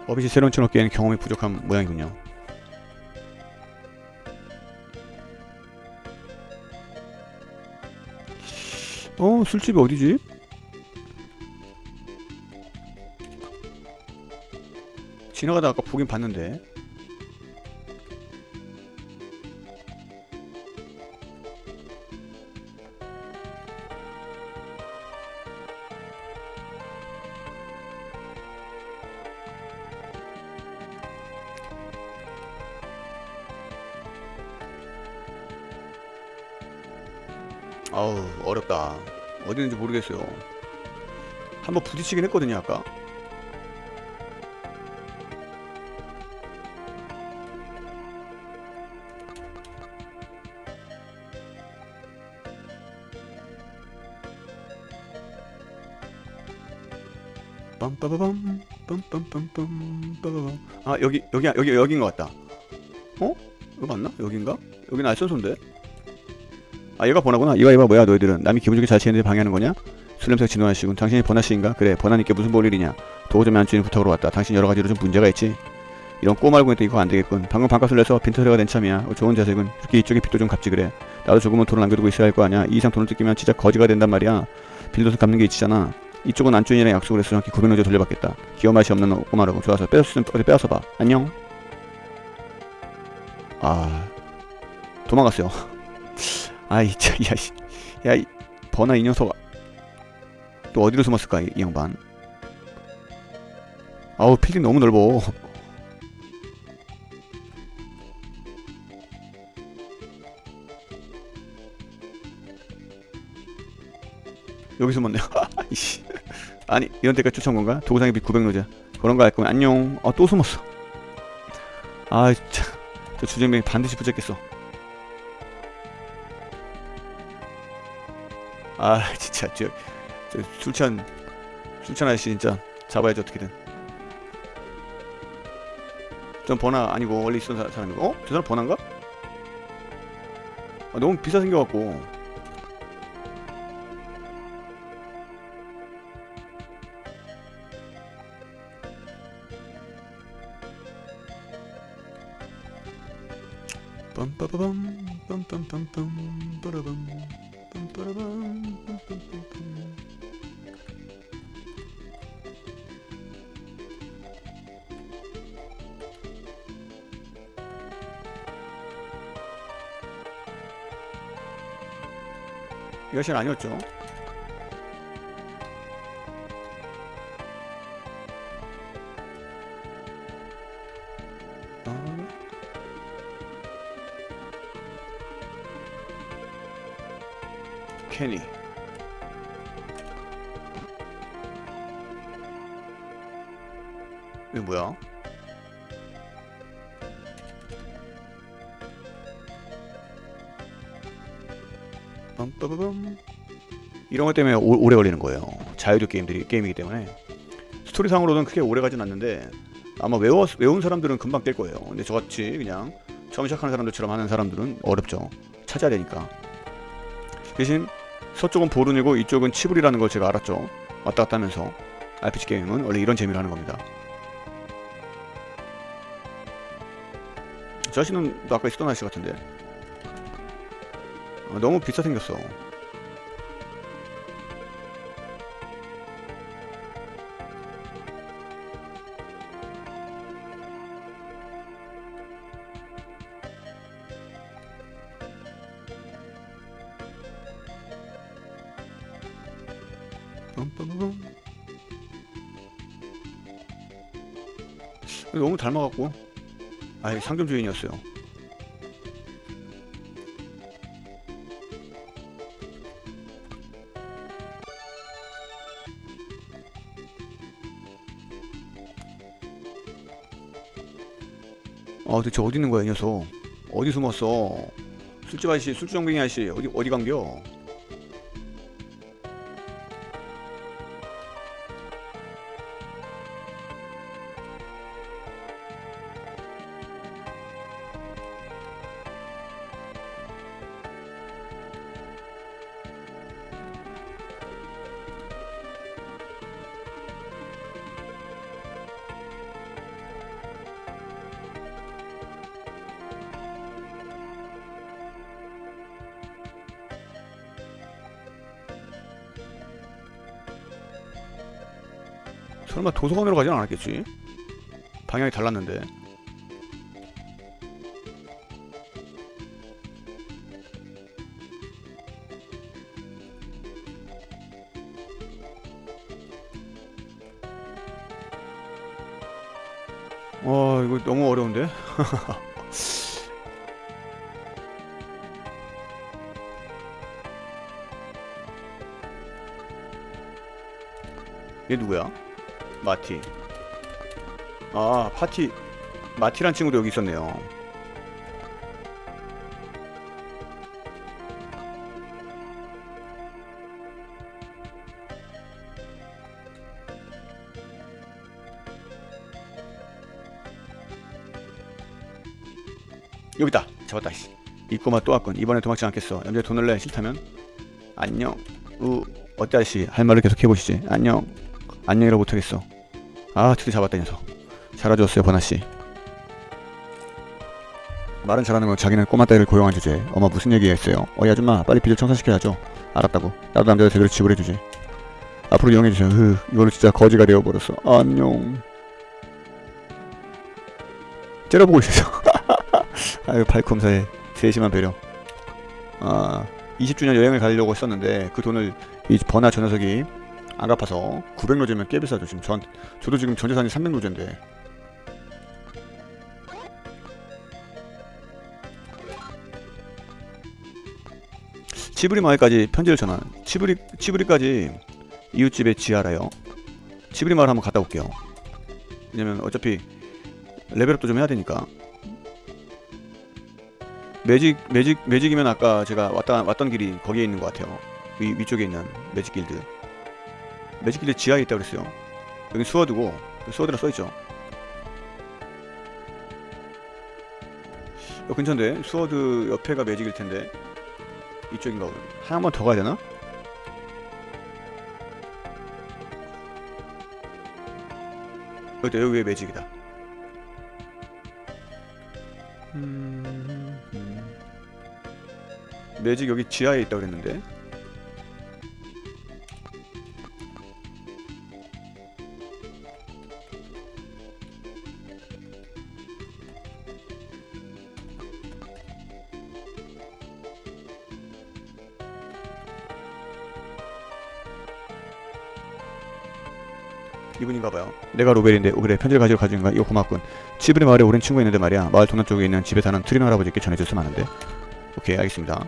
어비시 새로운 촌업계에는 경험이 부족한 모양이군요. 술집이 어디지? 지나가다 아까 보긴 봤는데. 아우 어렵다. 어디 있는지 모르겠어요. 한번 부딪히긴 했거든요 아까. 빰빠바밤 빰빰빰빰 빠바밤. 아 여기인 것 같다. 어? 이거 맞나? 여긴가? 여기는 알선소인데? 아 얘가 번화구나. 이거 이봐 뭐야 너희들은 남이 기분 좋게 잘 지내는데 방해하는 거냐? 술 냄새가 진동하시군. 당신이 번화씨인가? 그래 번화니께 무슨 볼일이냐? 도우점에 안주인 부탁으로 왔다. 당신 여러 가지로 좀 문제가 있지? 이런 꼬말고인데 이거 안 되겠군. 방금 반값을 내서 빈터레가 낸 참이야. 좋은 자색은 이렇게 이쪽에 빚도 좀 갚지 그래. 나도 조금은 돈을 남겨두고 있어야 할 거 아니야. 이 이상 돈을 뜯기면 진짜 거지가 된단 말이야. 빌려서 갚는 게 있잖아. 이쪽은 안주인이랑 약속을 해서 정확히 900노제 돌려받겠다. 기어 맛이 없는 꼬마라고. 좋아서 뺏을 수 있으면 어디 빼앗아 봐. 안녕. 아 도망갔어요. 아이 참 야씨 야이 버나 이 녀석 또 어디로 숨었을까 이 양반. 아우 필드 너무 넓어. 여기 숨었네. 이씨. 아니 이런 데까지 쫓아온 건가? 도구상의 빚 900노제 그런 거 알 거면 안녕. 아 또 숨었어. 아 진짜 저 주점이 반드시 붙잡겠어. 아 진짜 저 술찬 아저씨 진짜 잡아야지 어떻게든. 전 버나 아니고 원래 있던 사람이고. 어? 저 사람 버나인가? 아, 너무 비싸 생겨갖고. 빰빠바밤 빰빰빰빰 빠라밤 빰빠라밤 빰빰빰빰. 이 아저씨는 아니었죠? 아, 케니. 이게 뭐야? 빰빠바밤. 이런 것 때문에 오래 걸리는 거예요. 자유적 게임이기 때문에. 스토리상으로는 크게 오래 가진 않는데 아마 외운 사람들은 금방 깰 거예요. 근데 저같이 그냥 처음 시작하는 사람들처럼 하는 사람들은 어렵죠. 찾아야 되니까. 대신 서쪽은 보른이고 이쪽은 치불이라는 걸 제가 알았죠. 왔다 갔다 하면서. RPG 게임은 원래 이런 재미로 하는 겁니다. 저 아저씨는 아까 있었던 아저씨 같은데. 너무 비싸 생겼어. 너무 닮아갖고. 아이 상점 주인이었어요. 대체 어디 있는 거야 이 녀석. 어디 숨었어. 술집 아저씨 술주정뱅이 아저씨 어디 간겨. 설마 도서관으로 가진 않았겠지? 방향이 달랐는데. 이거 너무 어려운데? 얘 누구야? 마티. 아, 마티란 친구도 여기 있었네요. 여기다. 잡았다. 씨. 이 꼬마 또 왔군. 이번에 도망치지 않겠어. 얌전히 돈을 내. 싫다면 안녕. 어때 아저씨? 할 말을 계속 해보시지. 안녕. 안녕이라고 못하겠어. 아, 드디어 잡았다 이 녀석. 잘해줬어요 버나씨. 말은 잘하는 건 자기는 꼬마 딸을 고용한 주제에 엄마 무슨 얘기했어요? 어이 아줌마 빨리 빚을 청산시켜야죠. 알았다고. 나도 남자들 제대로 지불해주지. 앞으로 이용해주세요. 이걸로 진짜 거지가 되어버렸어. 안녕. 째려보고 있어요. 아유 발콤사에 세심한 배려. 20주년 여행을 가려고 했었는데 그 돈을 이 버나 저 녀석이 안 갚아서 900로제면 꽤 비싸죠. 지금 저도 지금 전재산이 300로제인데 치브리 마을까지 편지를 전한. 치브리까지 이웃집의 지하라요. 치브리 마을 한번 갔다 올게요. 왜냐면 어차피 레벨업도 좀 해야 되니까. 매직이면 아까 제가 왔던 길이 거기에 있는 것 같아요. 위쪽에 있는 매직 길드. 매직 길드 지하에 있다고 그랬어요. 여기 스워드고 스워드라 써있죠. 근처인데 스워드 옆에가 매직일 텐데 이쪽인가 보네. 한 번 더 가야 되나? 여기 위에 매직이다. 매직 여기 지하에 있다고 그랬는데 이분인가봐요. 내가 로벨인데 그래 편지를 가져가. 이거 고맙군. 치브리 마을에 오랜 친구가 있는데 말이야. 마을 동남쪽에 있는 집에 사는 트리노 할아버지께 전해줬으면 하는데. 오케이 알겠습니다.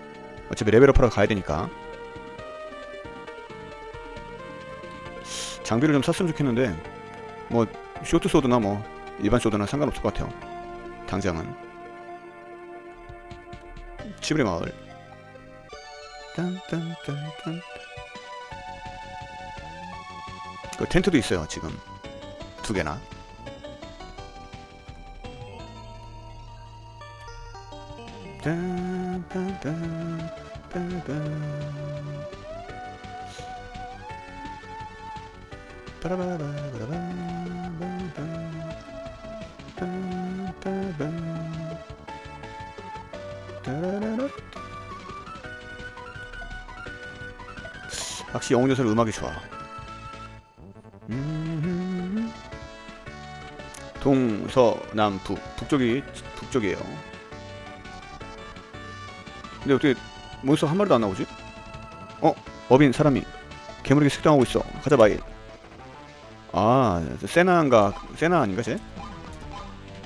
어차피 레벨업하러 가야 되니까 장비를 좀 샀으면 좋겠는데 뭐 쇼트 소드나 뭐 일반 소드나 상관없을 것 같아요. 당장은. 치브리 마을. 딴딴딴딴. 그 텐트도 있어요 지금 2개나. 확실히 영웅요소는 음악이 좋아. 동서남북 북쪽이에요. 근데 어떻게 몬스터 한 마리도 안 나오지? 어빈 사람이 괴물에게 식당하고 있어. 가자 마일. 세나 아닌가 쟤?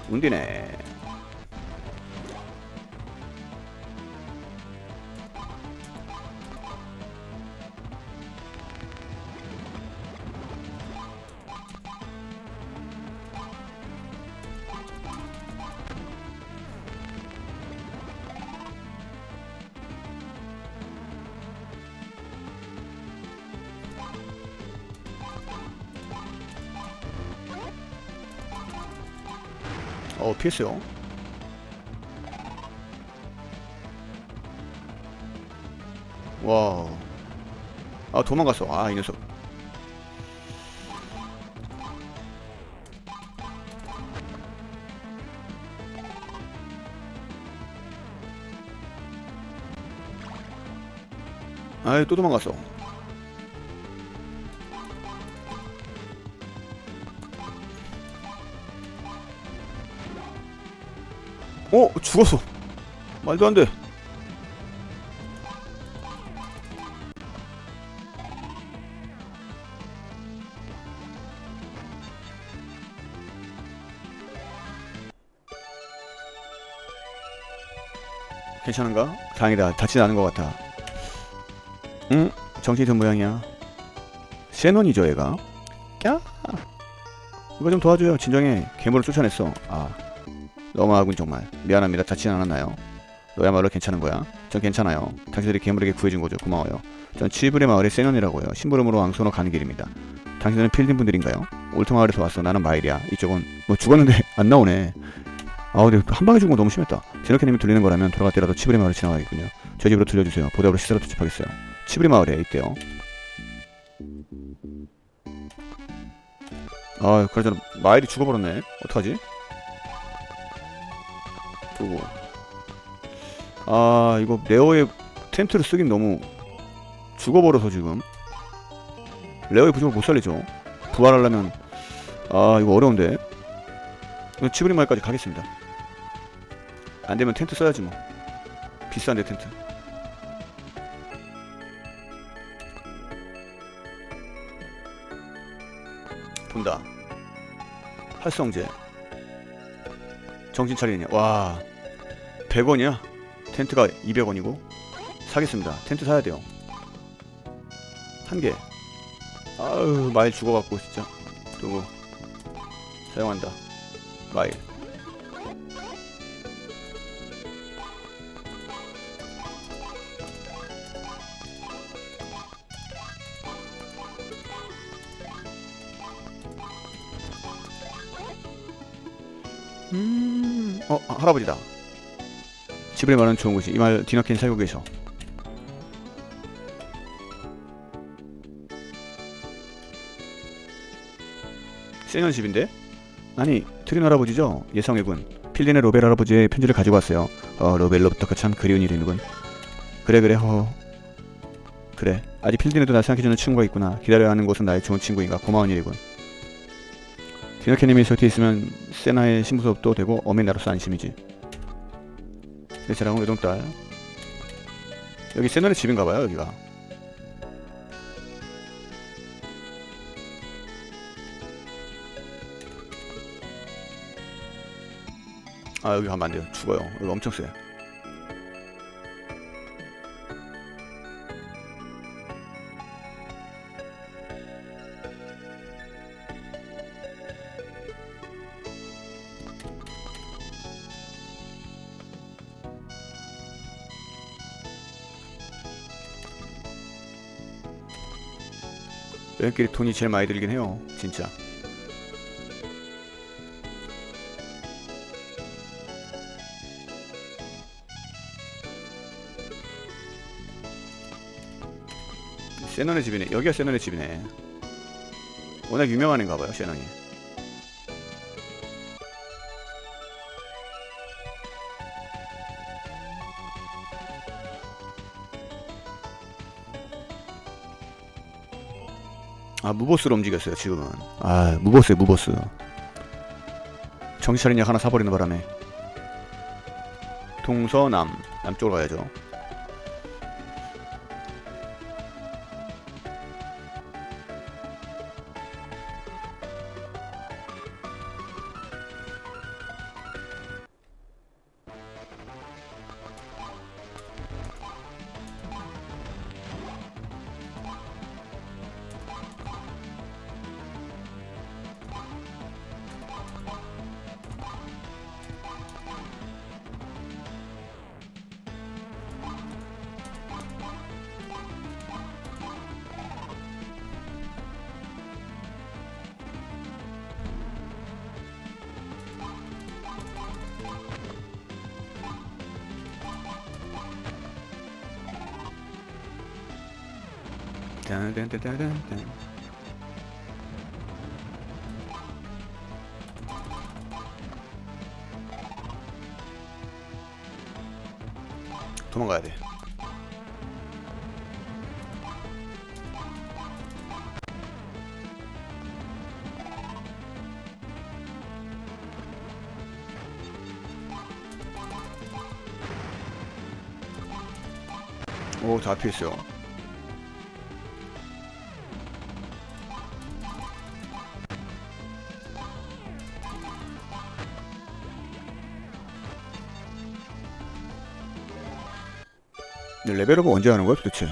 운디네. 피했어요. 와우. 도망갔어. 이 녀석. 또 도망갔어. 죽었어. 말도 안 돼. 괜찮은가? 다행이다. 다치지 않은 것 같아. 응? 정신이 든 모양이야. 셰넌이죠 얘가. 야! 이거 좀 도와줘요. 진정해. 괴물을 쫓아냈어. 아, 너무하군 정말. 미안합니다. 다치진 않았나요? 너야말로 괜찮은 거야? 전 괜찮아요. 당신들이 괴물에게 구해준 거죠. 고마워요. 전 치브레 마을의 세년이라고요. 심부름으로 왕소로 가는 길입니다. 당신들은 필린 분들인가요? 올트마을에서 왔어. 나는 마일이야. 이쪽은 뭐 죽었는데 안 나오네. 아 근데 한 방에 죽은 거 너무 심했다. 제노케님이 들리는 거라면 돌아갔더라도 치브레 마을을 지나가겠군요. 저희 집으로 들려주세요. 보답으로 시사로 도착하겠어요. 치브레 마을에 있대요. 아 그러잖아. 마일이 죽어버렸네. 어떡하지? 두고 아 이거 레어의 텐트를 쓰긴 너무 죽어버려서 지금 레어의 부족을 못 살리죠. 부활하려면 아 이거 어려운데. 치브리 마을까지 가겠습니다. 안되면 텐트 써야지 뭐. 비싼데 텐트. 본다. 활성제. 정신 차리냐. 와 100원이야. 텐트가 200원이고. 사겠습니다. 텐트 사야 돼요. 한 개. 아유 마일 죽어갖고 진짜. 두고 사용한다. 마일. 할아버지다. 집을 말하는 좋은 곳이. 이 말 디너켄 살고 계셔. 세년 집인데? 아니 트린 할아버지죠? 예성이군. 필린의 로벨 할아버지의 편지를 가지고 왔어요. 로벨로부터 참 그리운 이름이군. 그래 허. 그래 아직 필린에도 날 생각해주는 친구가 있구나. 기다려야 하는 곳은 나의 좋은 친구인가. 고마운 일이군. 디너케님이 곁에 있으면 세나의 신부섭도 되고 어메 나로서 안심이지. 내 사랑은 외동딸. 여기 세나의 집인가봐요 여기가. 아 여기 가면 안돼요. 죽어요. 여기 엄청 세. 여행길이 돈이 제일 많이 들긴 해요 진짜. 세넌의 집이네. 여기가 세넌의 집이네. 워낙 유명한 애인가봐요 세넌이. 아 무보스로 움직였어요 지금은. 아 무보스에 무보스. 정신 차린 약 하나 사버리는 바람에. 동서남. 남쪽으로 가야죠. 도망가야 돼. 오, 다 피했어요. 레벨업은 언제 하는 거야 도대체?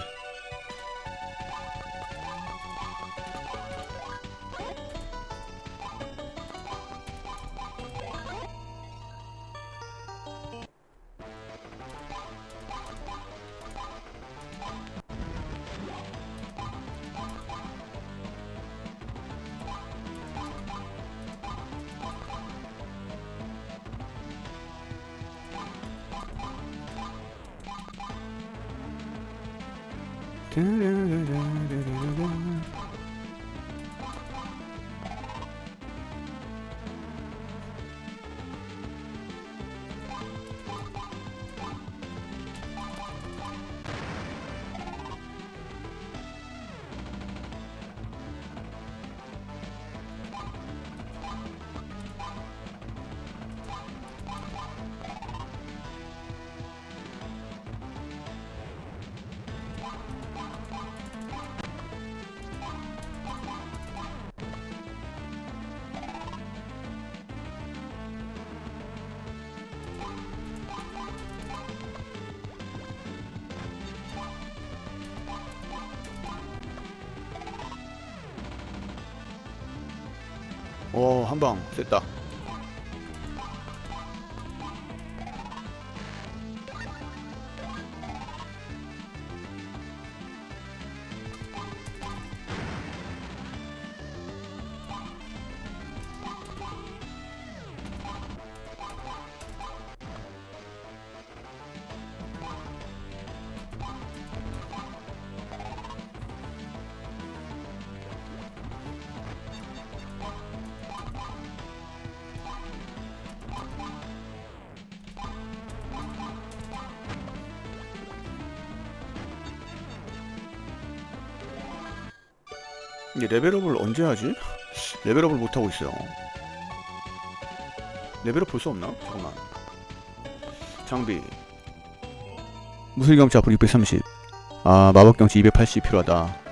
한방 셌다. 이게 레벨업을 언제 하지? 레벨업을 못하고 있어요. 레벨업 볼 수 없나? 잠깐만. 장비 무술경치 앞으로 630. 아, 마법경치 280 필요하다.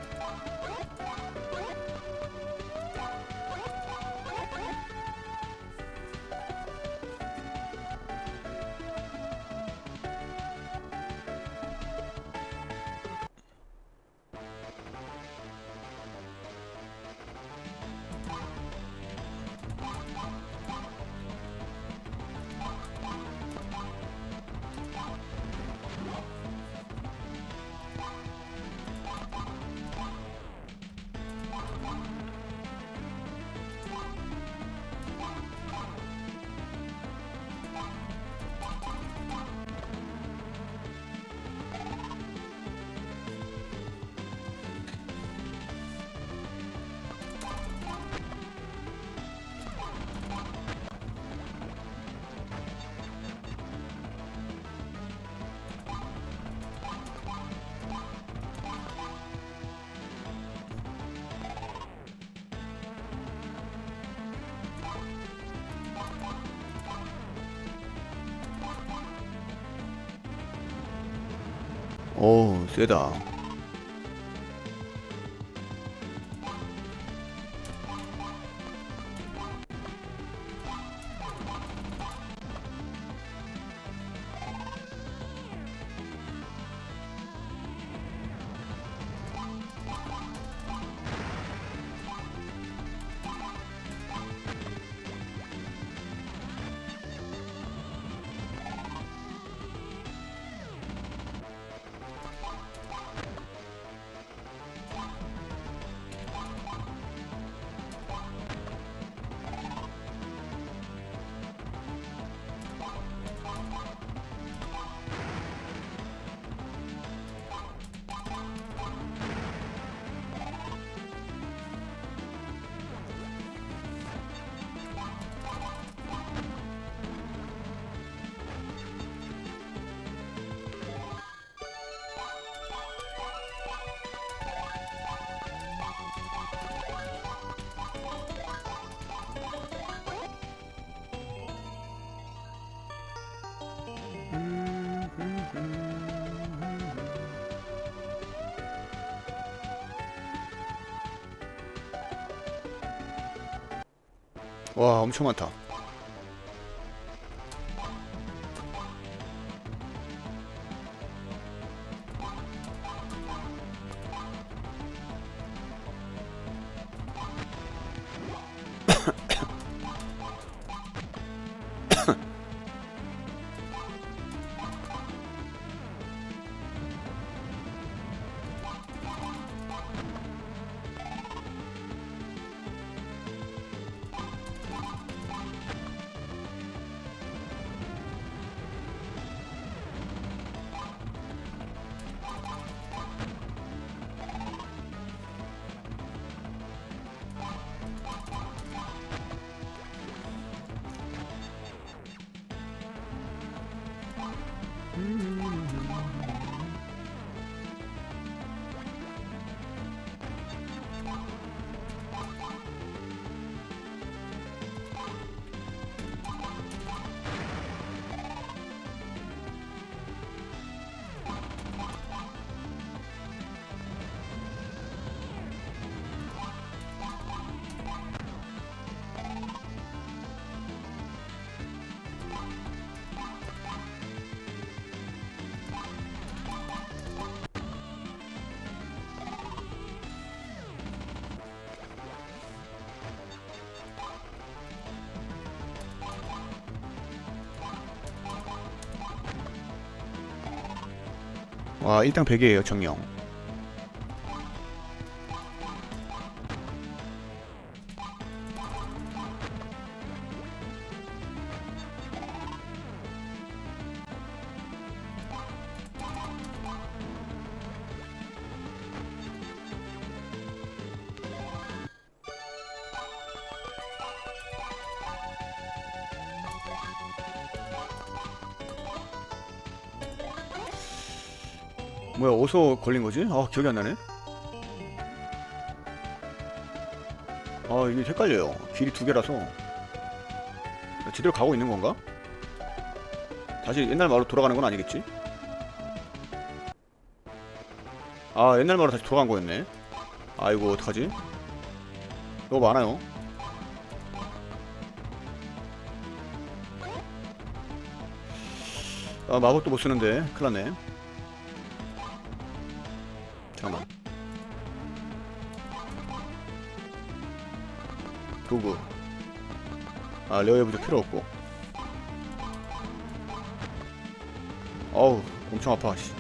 어우, 세다. 와, 엄청 많다. 와, 일당 100이에요, 정령. 뭐야, 어디서 걸린 거지? 아, 기억이 안 나네. 아, 이게 헷갈려요. 길이 두 개라서. 제대로 가고 있는 건가? 다시 옛날 마을로 돌아가는 건 아니겠지? 아, 옛날 마을로 다시 돌아간 거였네. 아이고, 어떡하지? 너무 많아요. 아, 마법도 못 쓰는데. 큰일 났네. 잠깐만. 도구. 아, 레어의 부족 필요 없고. 어우, 엄청 아파, 씨.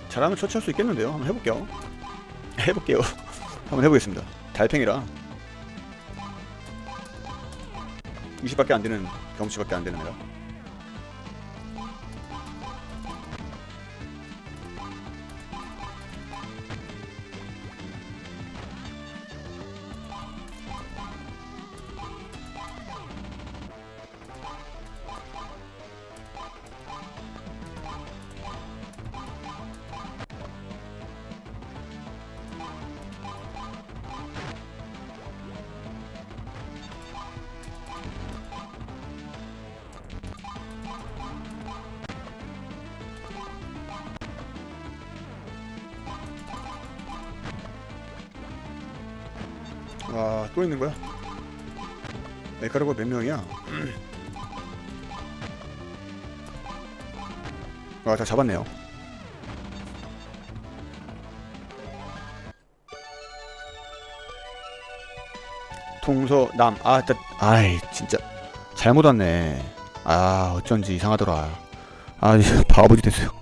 잘하면 처치할 수 있겠는데요. 한번 해볼게요. 해볼게요. 한번 해보겠습니다. 달팽이라 20밖에 안 되는 경치밖에 안 되는 애라. 아, 또 있는 거야? 에카르고 몇 명이야? 아, 다 잡았네요. 동서남. 아, 아이, 진짜 잘못 왔네. 아, 어쩐지 이상하더라. 아, 바보짓 됐어요.